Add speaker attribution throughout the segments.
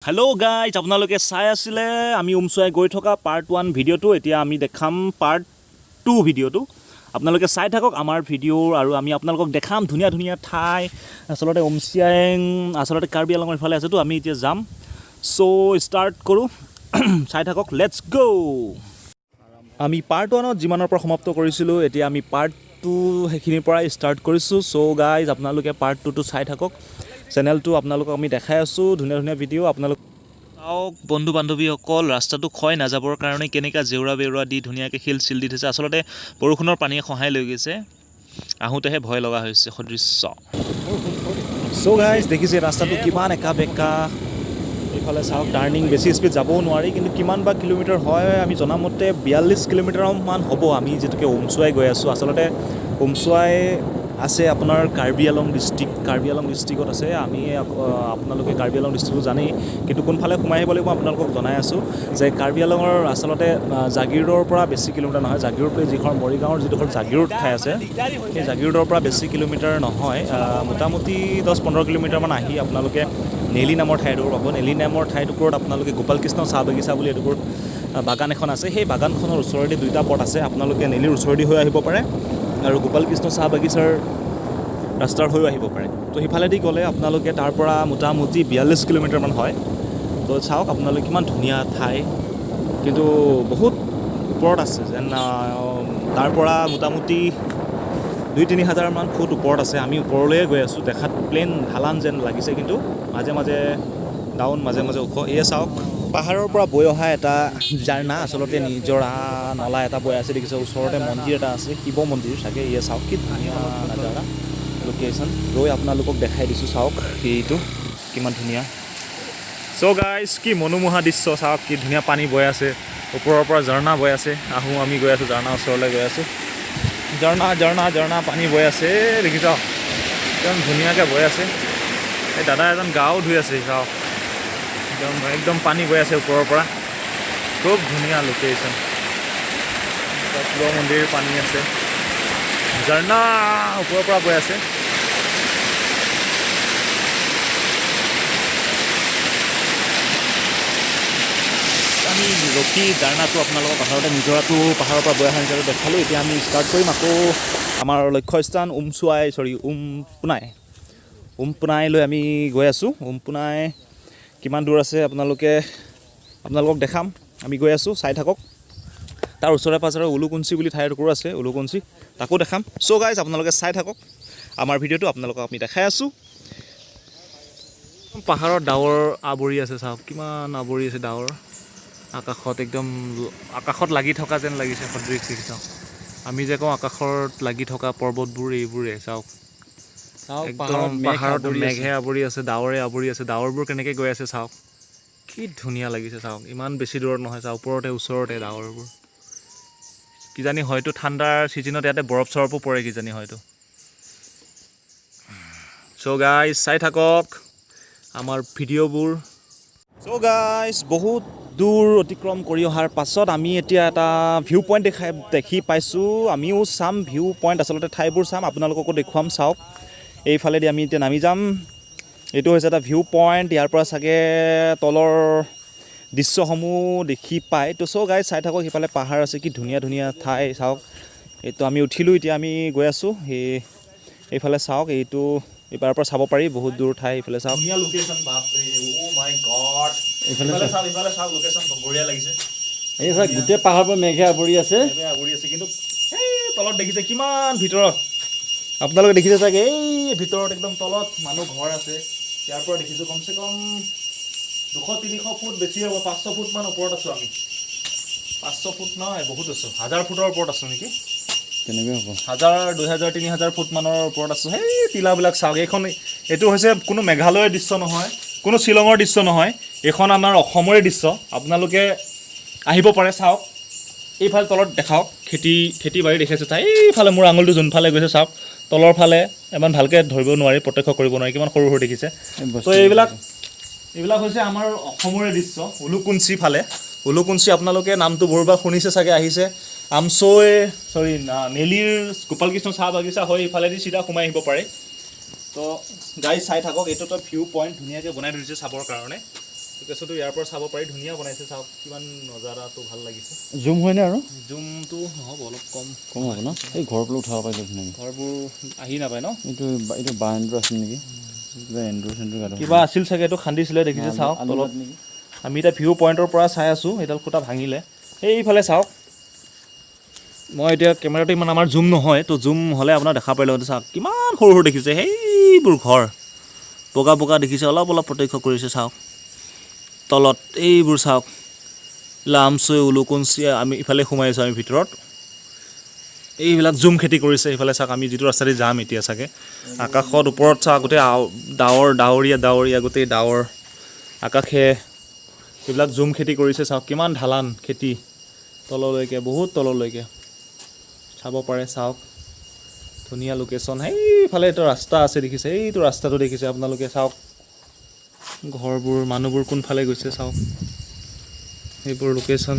Speaker 1: Hello guys আপোনালোকে চাই আছিলে আমি উমচুৱাই গৈ থকা পাৰ্ট 1 ভিডিঅ'টো এতিয়া আমি দেখাম পাৰ্ট 2 ভিডিঅ'টো আপোনালোকে চাই থাকক আমাৰ ভিডিঅ' আৰু আমি আপোনালোকক দেখাম ধুনীয়া ধুনীয়া ঠাই আসলতে উমচিয়াং আসলতে কাৰ্বি আংলঙৰ ফালে আছে তো আমি এতিয়া যাম সো ষ্টাৰ্ট কৰো চাই থাকক লেটস গো আমি পাৰ্ট 1ত যিমানৰ পৰা সমাপ্ত কৰিছিলো এতিয়া আমি পাৰ্ট 2 হেখিনিৰ পৰা ষ্টাৰ্ট কৰিছো সো গাইজ আপোনালোকে পাৰ্ট 2 টো চাই থাকক চেনেলটো আপোনালোকক আমি দেখাই আছো ধুনীয়া ধুনীয়া ভিডিঅ' আপোনালোক চাওক বন্ধু বান্ধৱীসকল ৰাস্তাটো ক্ষয় নাযাবৰ কাৰণে কেনেকা জেউৰা বেউৰা দি ধুনীয়াকৈ শিল চিল দি থৈছে আচলতে বৰষুণৰ পানীয়ে সহায় লৈ গৈছে আহোঁতেহে ভয় লগা হৈছে সদৃশ্য সো গাইজ দেখিছে ৰাস্তাটো কিমান একা বেকা এইফালে চাওক টাৰ্ণিং বেছি স্পীড যাবও নোৱাৰি কিন্তু কিমান বা কিলোমিটাৰ হয় আমি জনামতে 42 কিলোমিটাৰমান হ'ব আমি যেতুকে উমচুৱাই গৈ আছোঁ আচলতে উমচুৱাই আছে আপোনাৰ কাৰ্বি আংলং ডিষ্ট্ৰিক্টত আছে আমি আপোনালোকে কাৰ্বি আংলং ডিষ্ট্ৰিক্টটো জানেই কিন্তু কোনফালে সোমাই আহিব লাগিব আপোনালোকক জনাই আছোঁ যে কাৰ্বি আংলঙৰ আচলতে জাগিৰোডৰ পৰা বেছি কিলোমিটাৰ নহয় জাগিৰোড যিখন মৰিগাঁৱৰ যিডোখৰ জাগিৰোড ঠাই আছে সেই জাগিৰোডৰ পৰা বেছি কিলোমিটাৰ নহয় মোটামুটি 10-15 কিলোমিটাৰমান আহি আপোনালোকে নেলি নামৰ ঠাইডোখৰ পাব নেলি নামৰ ঠাইডোখৰত আপোনালোকে গোপাল কৃষ্ণ চাহ বাগিচা বুলি এডোখৰ বাগান এখন আছে সেই বাগানখনৰ ওচৰতে দুটা পথ আছে আপোনালোকে নেলিৰ ওচৰেদি হৈ আহিব পাৰে আৰু গোপাল কৃষ্ণ চাহ বাগিচাৰ ৰাস্তাৰ হৈও আহিব পাৰে তো সিফালেদি গ'লে আপোনালোকে তাৰ পৰা মোটামুটি 42 কিলোমিটাৰমান হয় তো চাওক আপোনালোকে কিমান ধুনীয়া ঠাই কিন্তু বহুত ওপৰত আছে যেন তাৰ পৰা মোটামুটি 2-3 হাজাৰমান ফুট ওপৰত আছে আমি ওপৰলৈয়ে গৈ আছোঁ দেখাত প্লেন ঢালান যেন লাগিছে কিন্তু মাজে মাজে ডাউন মাজে মাজে ওখ এয়া চাওক পাহাৰৰ পৰা বৈ অহা এটা ঝাৰ্ণা আচলতে নিজৰা নলা এটা বৈ আছে দেখিছে ওচৰতে মন্দিৰ এটা আছে শিৱ মন্দিৰ চাগে এয়া চাওক কি ধুনীয়া নাজাৰা লোকেশ্যন ৰৈ আপোনালোকক দেখাই দিছোঁ চাওক এইটো কিমান ধুনীয়া চ' গাইজ কি মনোমোহা দৃশ্য চাওক কি ধুনীয়া পানী বৈ আছে ওপৰৰ পৰা ঝৰ্ণা বৈ আছে আহোঁ আমি গৈ আছোঁ ঝৰ্ণা ওচৰলৈ গৈ আছোঁ ঝৰ্ণা পানী বৈ আছে দেখিছ একদম ধুনীয়াকৈ বৈ আছে এই দাদা এজন গাও ধুই আছে চাওক একদম পানী বৈ আছে ওপৰৰ পৰা খুব ধুনীয়া লোকেশ্যন শিৱ মন্দিৰ পানী আছে ঝৰ্ণা ওপৰৰ পৰা বৈ আছে আমি ৰখি ঝৰ্ণাটো আপোনালোকৰ পাহাৰতে নিজৰাটো পাহাৰৰ পৰা বৈ অহা নিজৰাটো দেখালোঁ এতিয়া আমি ষ্টাৰ্ট কৰিম আকৌ আমাৰ লক্ষ্যস্থান উমপুনাইলৈ আমি গৈ আছোঁ উমপুনাই কিমান দূৰ আছে আপোনালোকক দেখাম আমি গৈ আছোঁ চাই থাকক তাৰ ওচৰে পাঁজৰে উলুকুঞ্চি বুলি ঠাই এটুকুৰা আছে উলুকুঞ্চি তাকো দেখাম চ' গাইজ আপোনালোকে চাই থাকক আমাৰ ভিডিঅ'টো আপোনালোকক আমি দেখাই আছোঁ পাহাৰত ডাৱৰ আৱৰি আছে চাওক কিমান আৱৰি আছে ডাৱৰ আকাশত লাগি থকা যেন লাগিছে সদৃশ চাওক আমি যে কওঁ আকাশত লাগি থকা পৰ্বতবোৰ এইবোৰে চাওক একদম পাহাৰত মেঘে আৱৰি আছে ডাৱৰে আৱৰি আছে ডাৱৰবোৰ কেনেকৈ গৈ আছে চাওক কি ধুনীয়া লাগিছে চাওক ইমান বেছি দূৰত নহয় চাওক ওচৰতে ডাৱৰবোৰ কিজানি হয়তো ঠাণ্ডাৰ ছিজনত ইয়াতে বৰফ চৰফো পৰে কিজানি হয়তো চ' গাইজ চাই থাকক আমাৰ ভিডিঅ'বোৰ চ' গাইজ বহুত দূৰ অতিক্ৰম কৰি অহাৰ পাছত আমি এতিয়া এটা ভিউ পইণ্ট দেখি পাইছোঁ আমিও চাম ভিউ পইণ্ট আচলতে ঠাইবোৰ চাম আপোনালোককো দেখুৱাম চাওক এইফালেদি আমি এতিয়া নামি যাম এইটো হৈছে এটা ভিউ পইণ্ট ইয়াৰ পৰা চাগে তলৰ দৃশ্যসমূহ দেখি পায় তো চ' গাইজ চাই থাকক সিফালে পাহাৰ আছে কি ধুনীয়া ধুনীয়া ঠাই চাওক এইটো আমি উঠিলোঁ এতিয়া আমি গৈ আছোঁ এইফালে চাওক এইটো এইবাৰৰ পৰা চাব পাৰি বহুত দূৰ ঠাই এইফালে চাওক ধুনীয়া লোকেশ্যন বাপৰে অ' মাই গড এইফালে চাওক লোকেশ্যন বঢ়িয়া লাগিছে
Speaker 2: এই চাওক গোটেই পাহাৰৰ পৰা মেঘে আৱৰি আছে
Speaker 1: কিন্তু এই তলত দেখিছে কিমান ভিতৰত আপোনালোকে দেখিছে চাগে এই ভিতৰত একদম তলত মানুহ ঘৰ আছে ইয়াৰ পৰা দেখিছোঁ কমচে কম 200-300 ফুট বেছি হ'ব 500 ফুটমান ওপৰত আছোঁ আমি 500 ফুট নহয় বহুত আছোঁ 1000 ফুটৰ ওপৰত আছোঁ নেকি
Speaker 2: কেনেকৈ হ'ব
Speaker 1: 1000, 2000, 3000 ফুটমানৰ ওপৰত আছোঁ সেই টিলাবিলাক চাওক এইটো হৈছে কোনো মেঘালয়ৰ দৃশ্য নহয় কোনো শ্বিলঙৰ দৃশ্য নহয় এইখন আমাৰ অসমৰে দৃশ্য আপোনালোকে আহিব পাৰে চাওক এইফালে তলত দেখাওক খেতি বাৰী দেখাইছোঁ চাই এইফালে মোৰ আঙুলিটো যোনফালে গৈছে চাওক তলৰ ফালে ইমান ভালকৈ ধৰিব নোৱাৰি প্ৰত্যক্ষ কৰিব নোৱাৰি কিমান সৰু সৰু দেখিছে তো এইবিলাক হৈছে আমাৰ অসমৰে দৃশ্য উলুকুঞ্চি আপোনালোকে নামটো বহুবাৰ শুনিছে চাগে আহিছে নেলিৰ গোপাল কৃষ্ণ চাহ বাগিচা হৈ ইফালেদি চিধা সোমাই আহিব পাৰে তো গাইজ চাই থাকক এইটোতো ভিউ পইণ্ট ধুনীয়াকৈ বনাই ধৰিছে চাবৰ কাৰণে লোকেশ্যনটো ইয়াৰ পৰা চাব পাৰি ধুনীয়া বনাইছে চাওক কিমান নজাৰাটো ভাল লাগিছে
Speaker 2: জুম হয়নে আৰু
Speaker 1: জুমটো নহ'ব অলপ কম
Speaker 2: কম হ'ব ন এই ঘৰৰ পৰা উঠাব পাৰিলে ধুনীয়াকৈ
Speaker 1: ঘৰবোৰ আহি নাপায় ন
Speaker 2: এইটো বাঁহ এন্দুৰ আছিল নেকি কিবা এন্দুৰ চেন্দুৰ গাঁত
Speaker 1: কিবা আছিল চাগে এইটো খান্দিছিলে দেখিছে চাওক তলত
Speaker 2: নেকি
Speaker 1: আমি এতিয়া ভিউ পইণ্টৰ পৰা চাই আছোঁ এইডাল খুটা ভাঙিলে এইফালে চাওক মই এতিয়া কেমেৰাটো ইমান আমাৰ জুম নহয় তো জুম হ'লে আপোনাৰ দেখা পাৰিলে চাওক কিমান সৰু সৰু দেখিছে সেইবোৰ ঘৰ বগা বগা দেখিছে অলপ অলপ প্ৰত্যক্ষ কৰিছে চাওক তলত এইবোৰ চাওক লামচৈ উলুকুঞ্চি আমি ইফালে সোমাইছোঁ আমি ভিতৰত এইবিলাক জুম খেতি কৰিছে এইফালে চাওক আমি যিটো ৰাস্তাদি যাম এতিয়া চাগে আকাশত ওপৰত চাওক গোটেই ডাৱৰীয়া গোটেই ডাৱৰ আকাশে এইবিলাক জুম খেতি কৰিছে চাওক কিমান ঢালান খেতি তললৈকে বহুত তললৈকে চাব পাৰে চাওক ধুনীয়া লোকেশ্যন সেইফালে এটা ৰাস্তা আছে দেখিছে এইটো ৰাস্তাটো দেখিছে আপোনালোকে চাওক ঘৰবোৰ মানুহবোৰ কোনফালে গৈছে চাওক এইবোৰ লোকেশ্যন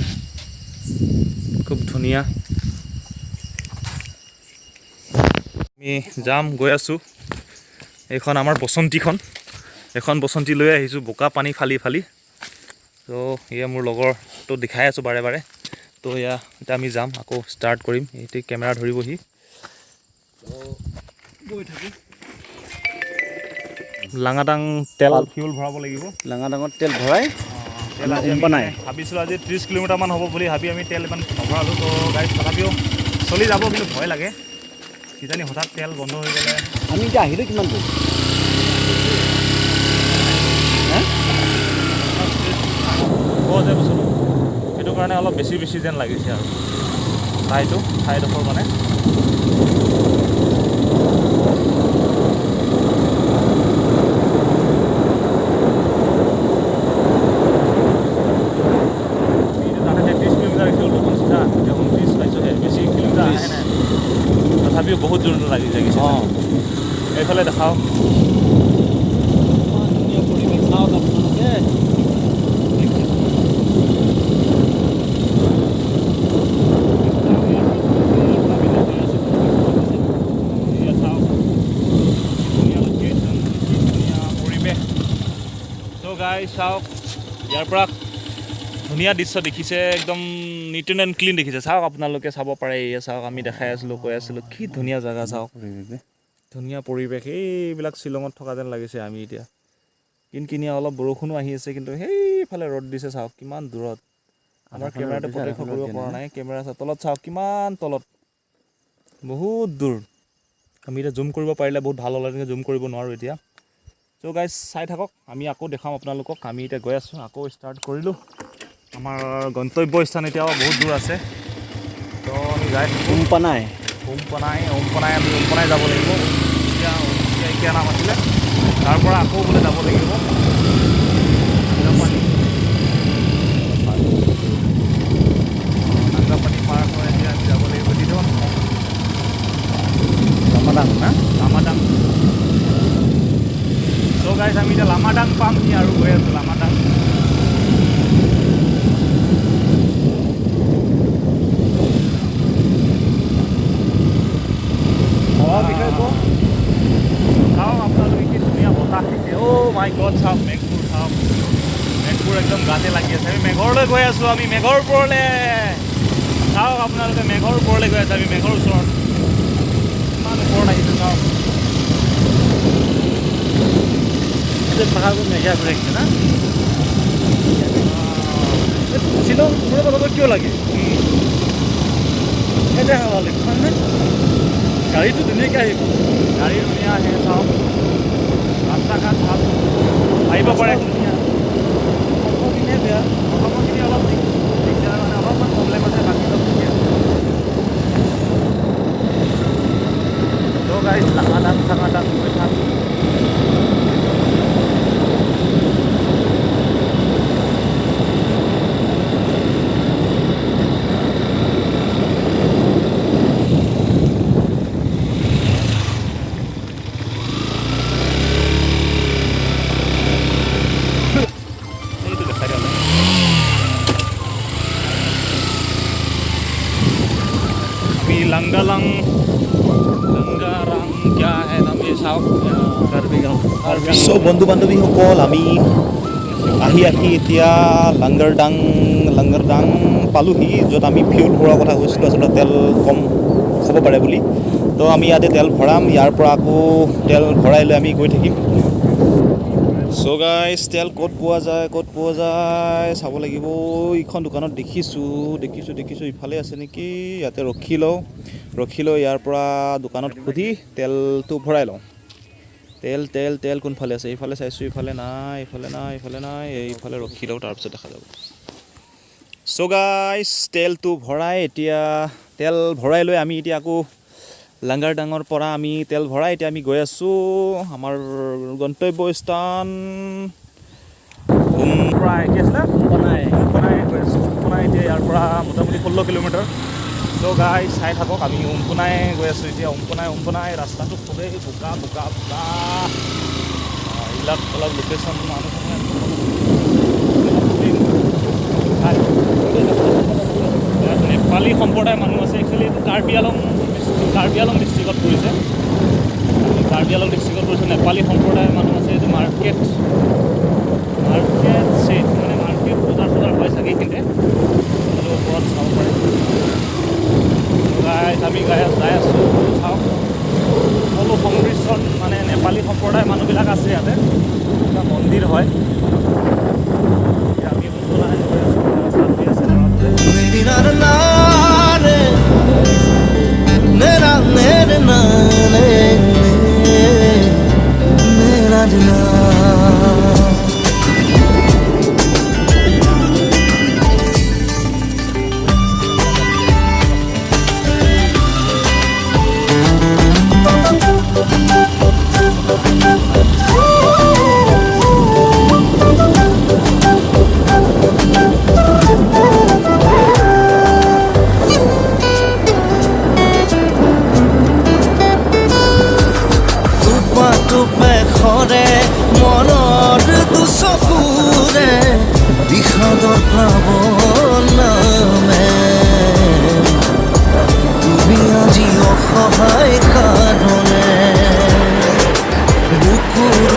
Speaker 1: খুব ধুনীয়া আমি যাম গৈ আছোঁ এইখন আমাৰ বসন্তীখন এখন বসন্তী লৈ আহিছোঁ বোকা পানী ফালি ফালি তো এয়া মোৰ লগৰটো দেখাই আছোঁ বাৰে বাৰে তো এয়া এতিয়া আমি যাম আকৌ ষ্টাৰ্ট কৰিম এইটো কেমেৰা ধৰিবহি গৈ থাকি লাঙাটাং তেল ফিউল ভৰাব লাগিব
Speaker 2: লাঙাটাঙত তেল ভৰাই
Speaker 1: তেল আজি ভাবিছিলোঁ আজি 30 কিলোমিটাৰমান হ'ব বুলি ভাবি আমি তেল ইমান নভৰালোঁ তো গাড়ীত তথাপিও চলি যাব কিন্তু ভয় লাগে কিজানি হঠাৎ তেল বন্ধ হৈ গ'লে
Speaker 2: আমি এতিয়া আহিলোঁ কিমান দূৰ
Speaker 1: যে বস্তুটো সেইটো কাৰণে অলপ বেছি যেন লাগিছে আৰু ঠাইডোখৰ মানে তথাপিও বহুত দূৰ লাগি লাগিছে এইফালে দেখাওক
Speaker 2: ধুনীয়া পৰিৱেশ চাওক আপোনালোকে
Speaker 1: চাওক ইয়াৰ পৰা ধুনীয়া দৃশ্য দেখিছে একদম নিট এণ্ড ক্লিন দেখিছে চাওক আপোনালোকে চাব পাৰে এয়া চাওক আমি দেখাই আছিলোঁ কৈ আছিলোঁ কি ধুনীয়া জেগা চাওক ধুনীয়া পৰিৱেশ এইবিলাক শ্বিলঙত থকা যেন লাগিছে আমি এতিয়া কিনকিনীয়া অলপ বৰষুণো আহি আছে কিন্তু সেইফালে ৰ'দ দিছে চাওক কিমান দূৰত আমাৰ কেমেৰাটো প্ৰত্যক্ষ কৰিব পৰা নাই কেমেৰা তলত চাওক কিমান তলত বহুত দূৰ আমি এতিয়া জুম কৰিব পাৰিলে বহুত ভাল হ'লে জুম কৰিব নোৱাৰোঁ এতিয়া চ' গাইজ চাই থাকক আমি আকৌ দেখাম আপোনালোকক আমি এতিয়া গৈ আছোঁ আকৌ ষ্টাৰ্ট কৰিলোঁ আমাৰ গন্তব্য স্থান এতিয়াও বহুত দূৰ আছে তো আমি যাই
Speaker 2: উমপানাই
Speaker 1: আমি উমপনাই যাব লাগিব এতিয়া নাম আছিলে তাৰ পৰা আকৌ বোলে যাব লাগিব নাগাপানী পাৰ হৈ এতিয়া আমি যাব লাগিব
Speaker 2: লামাডাং না
Speaker 1: লামাডাং চ' গাইজ আমি এতিয়া লামাডাং পামহি আৰু গৈ আছোঁ লামাডাং চাওক আপোনালোকে কি ধুনীয়া বতাহ দিছে অ' মাই গড চাওক মেঘবোৰ একদম গাতে লাগি আছে আমি মেঘৰলৈ গৈ আছোঁ আমি মেঘৰ ওপৰলৈ চাওক আপোনালোকে মেঘৰ ওপৰলৈ গৈ আছে আমি মেঘৰ ওচৰত ইমান ওপৰত আহিছে চাওক
Speaker 2: পাহাৰবোৰ মেঘা ঘূৰি আহিছে না শ্বিলং ওচৰত অলপ কিয় লাগে এতিয়া ভাল লাগিব হয়নে গাড়ীটো ধুনীয়াকৈ আহিব
Speaker 1: গাড়ী ধুনীয়া আহে চাওক ৰাস্তা ঘাট ভাল আহিব পাৰে ধুনীয়া
Speaker 2: অসমখিনিয়ে বেয়া
Speaker 1: অসমৰখিনি অলপ দিগদাৰ মানে অলপমান প্ৰব্লেম আছে বাকী অলপ ধুনীয়া ত' গাড়ী লাঙাডাং চাঙাডাং গৈ থাক लंगारंग क्या है नाम ये साहब
Speaker 2: কাৰ্বি গাঁও
Speaker 1: চ' বন্ধু বান্ধৱীসকল আমি আহি এতিয়া লাংগাৰডাং পালোহি, য'ত আমি ফিউল ভৰোৱাৰ কথা কৈছিলোঁ, আচলতে তেল কম হ'ব পাৰে বুলি। তো আমি ইয়াতে তেল ভৰাম, ইয়াৰ পৰা আকৌ তেল ভৰাই লৈ আমি গৈ থাকিম। চ' গাইজ তেল ক'ত পোৱা যায় চাব লাগিব। এইখন দোকানত দেখিছোঁ ইফালে আছে নেকি। ইয়াতে ৰখি লওঁ ইয়াৰ পৰা দোকানত সুধি তেলটো ভৰাই লওঁ। তেল কোনফালে আছে? এইফালে চাইছোঁ, ইফালে নাই, এইফালে ৰখি লওঁ, তাৰপিছত দেখা যাব। চ' গাইজ তেলটো ভৰাই এতিয়া তেল ভৰাই লৈ আমি এতিয়া আকৌ লাংগাৰডাঙৰ পৰা আমি তেল ভৰাই এতিয়া আমি গৈ আছোঁ আমাৰ গন্তব্য স্থান কি আছিলে উমপনাই গৈ আছোঁ। উমপনাই এতিয়া ইয়াৰ পৰা মোটামুটি 16 কিলোমিটাৰ। চ' গাইজ চাই থাকক, আমি উমপনাই গৈ আছোঁ এতিয়া। উমপনাই ৰাস্তাটো খুবেই বোকা এইবিলাক অলপ লোকেশ্যন নেপালী সম্প্ৰদায়ৰ মানুহ আছে। একচুৱেলি এইটো কাৰ্বি আলং ডিষ্ট্ৰিক্টত পৰিছে। নেপালী সম্প্ৰদায়ৰ মানুহ আছে। এইটো মাৰ্কেট মানে মাৰ্কেট বজাৰ হয় চাগে এইখিনিতে, সেইটো ওপৰত চাব পাৰে। আমি যাই আছোঁ, চাওক সকলো সংমিশ্ৰণ মানে নেপালী সম্প্ৰদায়ৰ মানুহবিলাক আছে ইয়াতে। এটা মন্দিৰ হয়। আমি
Speaker 3: মনত দুচকুৰে বিষাদৰ প্লাৱন নামে তুমি আজি অসহায় কাৰণে বুকুৰ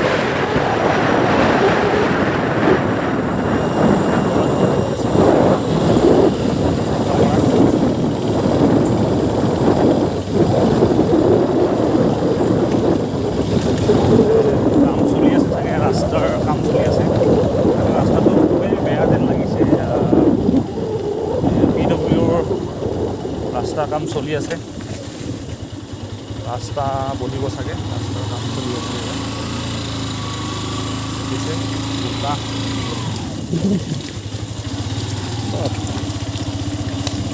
Speaker 1: ৰাস্তাৰ কাম চলি আছে। ৰাস্তা বনিব চাগে, ৰাস্তাৰ কাম চলি আছে।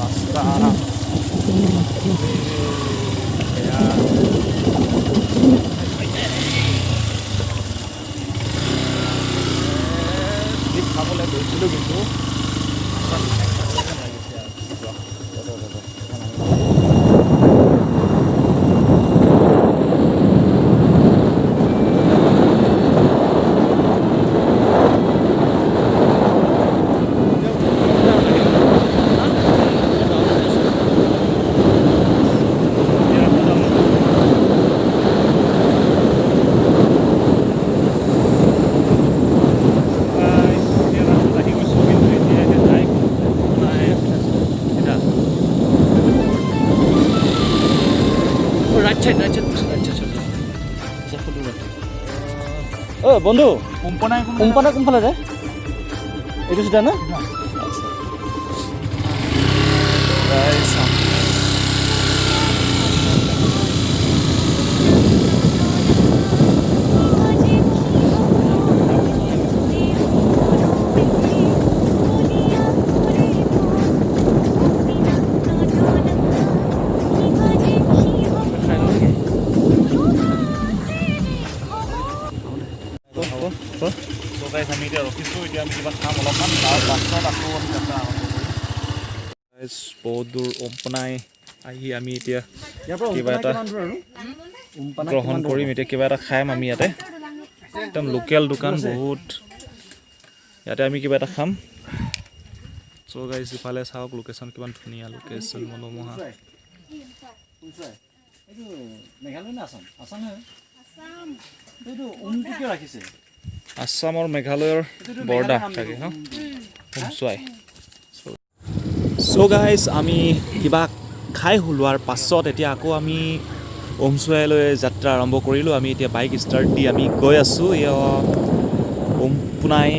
Speaker 1: ৰাস্তা খাবলৈ গৈছিলোঁ কিন্তু
Speaker 2: বন্ধু
Speaker 1: উমপনাই
Speaker 2: কোনফালে যায়? এইটো চিধা না?
Speaker 1: আমি এতিয়া ৰখিছোঁ, এতিয়া আমি কিবা খাম অলপমান, তাৰ পাছত আকৌ আমি যাত্ৰা আৰম্ভ কৰিম। বহুত দূৰ উমপনাই আহি আমি এতিয়া কিবা এটা গ্ৰহণ কৰিম। এতিয়া কিবা এটা খাম আমি ইয়াতে, একদম লোকেল দোকান বহুত। ইয়াতে আমি কিবা এটা খাম। চ' গাইজ ইফালে চাওক লোকেশ্যন কিমান ধুনীয়া, লোকেশ্যন মনোমোহা।
Speaker 2: মেঘালয় নে আছাম? আছাম হয়। এইটো উমটো কিয় ৰাখিছে?
Speaker 1: আসাম আৰু মেঘালয়ৰ বৰ্ডাৰ থাকে ন উমচুৱাই চ' গাইজ আমি কিবা খাই লোৱাৰ পাছত এতিয়া আকৌ আমি উমচুৱাইলৈ যাত্ৰা আৰম্ভ কৰিলোঁ আমি এতিয়া বাইক ষ্টাৰ্ট দি আমি গৈ আছোঁ উমপুনাই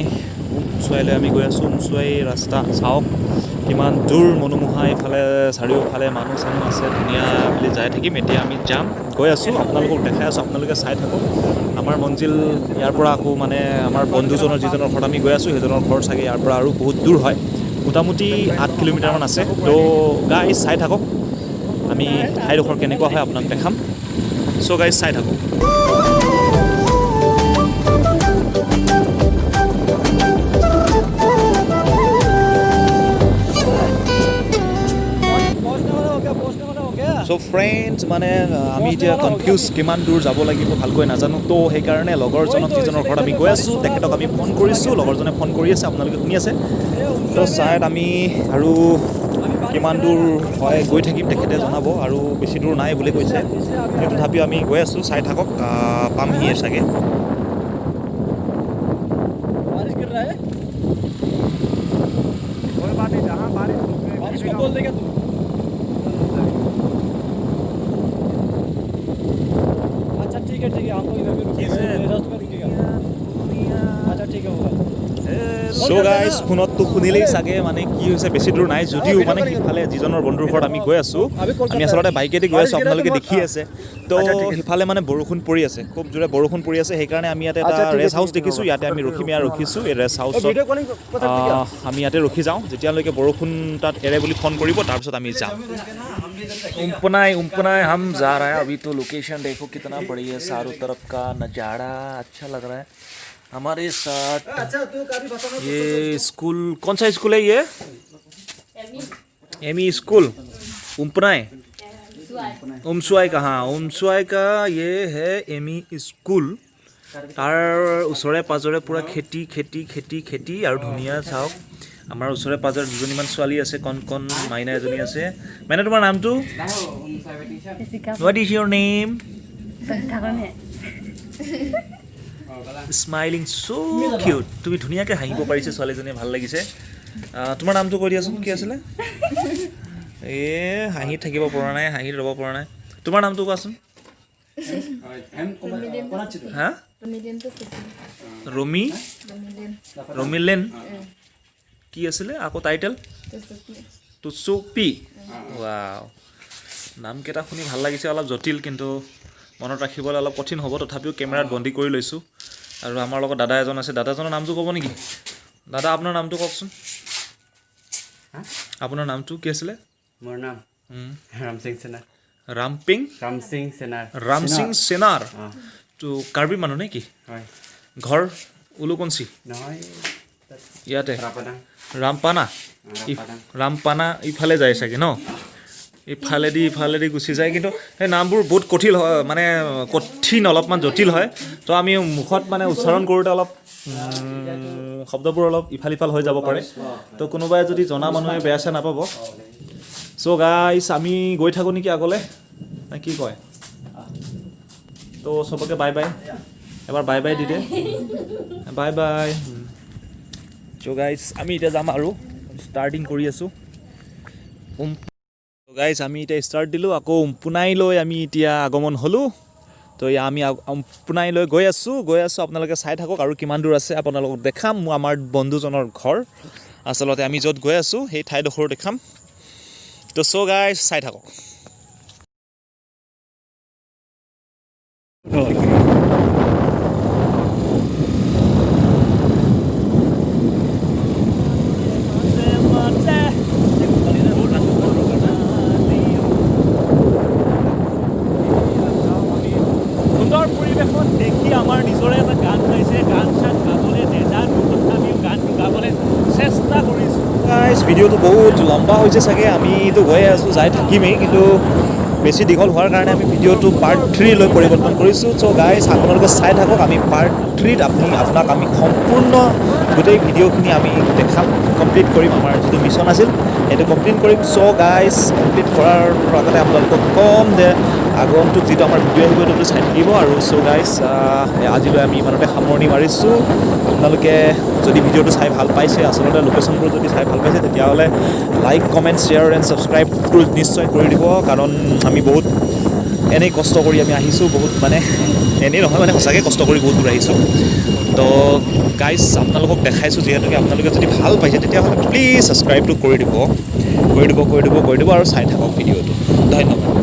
Speaker 1: উমচুৱাইলৈ আমি গৈ আছোঁ উমচুৱাই ৰাস্তা চাওক কিমান দূৰ মনোমোহা এইফালে চাৰিওফালে মানুহ চানুহ আছে ধুনীয়া বুলি যাই থাকিম এতিয়া আমি যাম গৈ আছোঁ আপোনালোকক দেখাই আছোঁ আপোনালোকে চাই থাকক আমাৰ মঞ্জিল ইয়াৰ পৰা আকৌ মানে আমাৰ বন্ধুজনৰ যিজনৰ ঘৰত আমি গৈ আছোঁ সেইজনৰ ঘৰ চাগে ইয়াৰ পৰা আৰু বহুত দূৰ হয় মোটামুটি 8 কিলোমিটাৰমান আছে তো গাইজ চাই থাকক আমি ঠাইডোখৰ কেনেকুৱা হয় আপোনাক দেখাম চ' গাইজ চাই থাকক চ' ফ্ৰেণ্ডছ মানে আমি এতিয়া কনফিউজ কিমান দূৰ যাব লাগিব ভালকৈ নাজানো তো সেইকাৰণে লগৰজনক যিজনৰ ঘৰত আমি গৈ আছোঁ তেখেতক আমি ফোন কৰিছোঁ লগৰজনে ফোন কৰি আছে আপোনালোকে শুনি আছে তো চাইড আমি আৰু কিমান দূৰ হয় গৈ থাকিম তেখেতে জনাব আৰু বেছি দূৰ নাই বুলি কৈছে কিন্তু তথাপিও আমি গৈ আছোঁ চাই থাকক পামহিয়ে চাগে
Speaker 2: बारिश गिर रहा है कोई बात नहीं जहाँ बारिश को बोल देगा तू अच्छा ठीक है हम लोग इधर पे रुकेंगे रेस्ट में रुकेगा अच्छा ठीक है होगा
Speaker 1: চ' গাইজ ফোনততো শুনিলেই চাগে মানে কি হৈছে বেছি দূৰ নাই যদিও মানে সিফালে যিজনৰ বন্ধুৰ ঘৰত আমি গৈ আছোঁ আমি আচলতে বাইকেদি গৈ আছোঁ আপোনালোকে দেখি আছে তো সিফালে মানে বৰষুণ পৰি আছে খুব জোৰে বৰষুণ পৰি আছে সেইকাৰণে আমি ইয়াতে এটা ৰেষ্ট হাউচ দেখিছোঁ ইয়াতে আমি ৰখিম ইয়াত ৰখিছোঁ এই ৰেষ্ট হাউচত আমি ইয়াতে ৰখি যাওঁ যেতিয়ালৈকে বৰষুণ তাত এৰে বুলি ফোন কৰিব তাৰপিছত আমি যাম उमपुनाई हम जा रहे हैं अभी तो लोकेशन देखो कितना बड़ी है चारों तरफ का नज़ारा अच्छा लग रहा है हमारे साथ ये स्कूल कौन सा स्कूल है ये एमी स्कूल उमपुनाई उमसुआई का हाँ उमसुआई का ये है एमी स्कूल তাৰ ওচৰে পাজৰে পুৰা খেতি খেতি খেতি খেতি আৰু ধুনীয়া চাওক আমাৰ ওচৰে পাজৰে দুজনীমান ছোৱালী আছে কণ কণ মাইনা এজনী আছে মানে তোমাৰ নামটো What is your name? Smiling so cute তুমি ধুনীয়াকৈ হাঁহিব পাৰিছে ছোৱালীজনীয়ে ভাল লাগিছে তোমাৰ নামটো কৈ দিয়াচোন কি আছিলে হাঁহি থাকিব পৰা নাই হাঁহি ৰ'ব পৰা নাই তোমাৰ নামটো কোৱাচোন হা ৰমিলেন কি আছিলে আকৌ টাইটেল টুচুপি ৱাও নামকেইটা শুনি ভাল লাগিছে অলপ জটিল কিন্তু মনত ৰাখিবলৈ অলপ কঠিন হ'ব তথাপিও কেমেৰাত বন্দী কৰি লৈছোঁ আৰু আমাৰ লগত দাদা এজন আছে দাদাজনৰ নামটো ক'ব নেকি দাদা আপোনাৰ নামটো কওকচোন আপোনাৰ নামটো কি আছিলে
Speaker 4: মোৰ নাম ৰামসিং সেনাৰ
Speaker 1: ৰামসিং সেনাৰ তো কাৰ্বি মানুহ নে কি
Speaker 4: হয়
Speaker 1: ঘৰ উলুকঞ্চি
Speaker 4: নহয়
Speaker 1: ইয়াতে
Speaker 4: ৰাপাডাং
Speaker 1: ৰামপানা ইফালে যায় চাগে ন ইফালেদি গুচি যায় কিন্তু সেই নামবোৰ বহুত কঠিন অলপমান জটিল হয় তো আমি মুখত মানে উচ্চাৰণ কৰোঁতে অলপ শব্দবোৰ অলপ ইফাল সিফাল হৈ যাব পাৰে তো কোনোবাই যদি জনা মানুহে বেয়া চেয়া নাপাব চ' গাইছ আমি গৈ থাকোঁ নেকি আগলৈ নে কি কয় তো চবকে বাই বাই এবাৰ bye by the De bye bye so' guys আমি এতিয়া যাম আৰু ষ্টাৰ্টিং কৰি আছোঁ গাইজ আমি এতিয়া ষ্টাৰ্ট দিলোঁ আকৌ উমপুনাইলৈ আমি এতিয়া আগমন হ'লোঁ তো আমি উমপুনাইলৈ গৈ আছোঁ আপোনালোকে চাই থাকক আৰু কিমান দূৰ আছে আপোনালোকক দেখাম আমাৰ বন্ধুজনৰ ঘৰ আচলতে আমি য'ত গৈ আছোঁ সেই ঠাইডোখৰো দেখাম তো চ' গাইজ চাই থাকক সুন্দৰ পৰিৱেশত দেখি আমাৰ নিজৰে এটা গান গাইছে গান চান গাবলৈ নেজানো তথাপিও গানটো গাবলৈ চেষ্টা কৰিছোঁ গাইজ ভিডিঅ'টো বহুত লম্বা হৈছে চাগে আমিতো গৈয়ে আছোঁ যাই থাকিমেই কিন্তু বেছি দীঘল হোৱাৰ কাৰণে আমি ভিডিঅ'টো পাৰ্ট 3 লৈ পৰিৱৰ্তন কৰিছোঁ চ' গাইজ আপোনালোকে চাই থাকক আমি পাৰ্ট 3ত আপোনাক আমি সম্পূৰ্ণ গোটেই ভিডিঅ'খিনি আমি দেখাম কমপ্লিট কৰিম আমাৰ যিটো মিছন আছিল সেইটো কমপ্লিট কৰিম চ' গাইজ কমপ্লিট কৰাৰ আগতে আপোনালোকক ক'ম যে আগন্তুক যিটো আমাৰ ভিডিঅ' আহিব সেইটো চাই থাকিব আৰু চ' গাইজ আজিলৈ আমি ইমানতে সামৰণি মাৰিছোঁ আপোনালোকে যদি ভিডিঅ'টো চাই ভাল পাইছে আচলতে লোকেশ্যনবোৰ যদি চাই ভাল পাইছে তেতিয়াহ'লে লাইক কমেণ্ট শ্বেয়াৰ এণ্ড ছাবস্ক্ৰাইবটো নিশ্চয় কৰি দিব কাৰণ আমি বহুত এনেই কষ্ট কৰি আমি আহিছোঁ বহুত মানে এনেই নহয় মানে সঁচাকৈ কষ্ট কৰি বহুত দূৰ আহিছোঁ তো গাইজ আপোনালোকক দেখাইছোঁ যিহেতুকে আপোনালোকে যদি ভাল পাইছে তেতিয়াহ'লে প্লিজ ছাবস্ক্ৰাইবটো কৰি দিব আৰু চাই থাকক ভিডিঅ'টো ধন্যবাদ